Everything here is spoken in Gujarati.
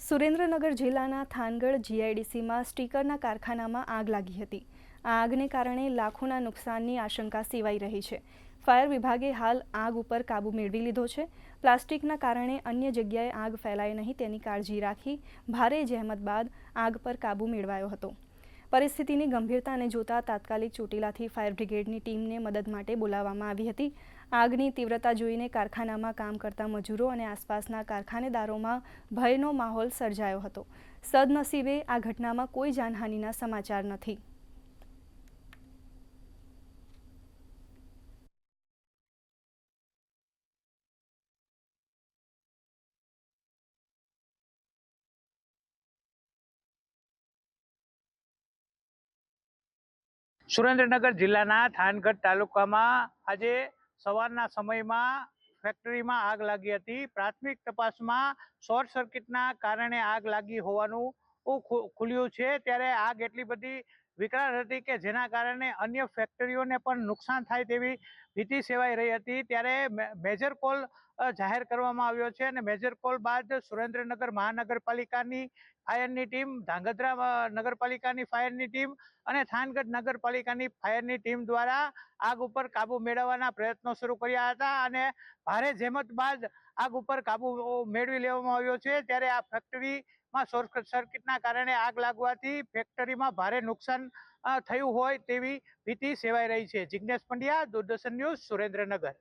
સુરેન્દ્રનગર જિલ્લાના થાનગઢ જીઆઈડીસીમાં સ્ટીકરના કારખાનામાં આગ લાગી હતી। આ આગને કારણે લાખોના નુકસાનની આશંકા સેવાઈ રહી છે। ફાયર વિભાગે હાલ આગ ઉપર કાબૂ મેળવી લીધો છે। પ્લાસ્ટિકના કારણે અન્ય જગ્યાએ આગ ફેલાય નહીં તેની કાળજી રાખી ભારે જહેમત બાદ આગ પર કાબૂ મેળવાયો હતો। પરિસ્થિતિની ગંભીરતાને જોતા તાત્કાલિક ચોટીલાથી ફાયર બ્રિગેડની ટીમને મદદ માટે બોલાવવામાં આવી હતી। આગની તીવ્રતા જોઈને કારખાનામાં કામ કરતા મજૂરો અને આસપાસના કારખાનેદારોમાં ભયનો માહોલ સર્જાયો હતો। સદનસીબે આ ઘટનામાં કોઈ જાનહાનિના સમાચાર નથી। સુરેન્દ્રનગર જિલ્લાના થાનગઢ તાલુકામાં આજે સવારના સમયમાં ફેક્ટરીમાં આગ લાગી હતી। પ્રાથમિક તપાસમાં શોર્ટ સર્કિટના કારણે આગ લાગી હોવાનું ખુલ્યું છે। ત્યારે આગ એટલી બધી વિકરાળ હતી કે જેના કારણે અન્ય ફેક્ટરીઓને પણ નુકસાન થાય તેવી ભીતિ સેવાઈ રહી હતી। ત્યારે મેજર કોલ જાહેર કરવામાં આવ્યો છે અને મેજર કોલ બાદ સુરેન્દ્રનગર મહાનગરપાલિકાની ફાયરની ટીમ, ધાંગધ્રા નગરપાલિકાની ફાયરની ટીમ અને થાનગઢ નગરપાલિકાની ફાયરની ટીમ દ્વારા આગ ઉપર કાબુ મેળવવાના પ્રયત્નો શરૂ કર્યા હતા અને ભારે જહેમત બાદ આગ ઉપર કાબુ મેળવી લેવામાં આવ્યો છે। ત્યારે આ ફેક્ટરીમાં શોર્ટ સર્કિટના કારણે આગ લાગવાથી ફેક્ટરીમાં ભારે નુકસાન થયું હોય તેવી ભીતિ સેવાઈ રહી છે। જિગ્નેશ પંડ્યા, દૂરદર્શન ન્યૂઝ, સુરેન્દ્રનગર।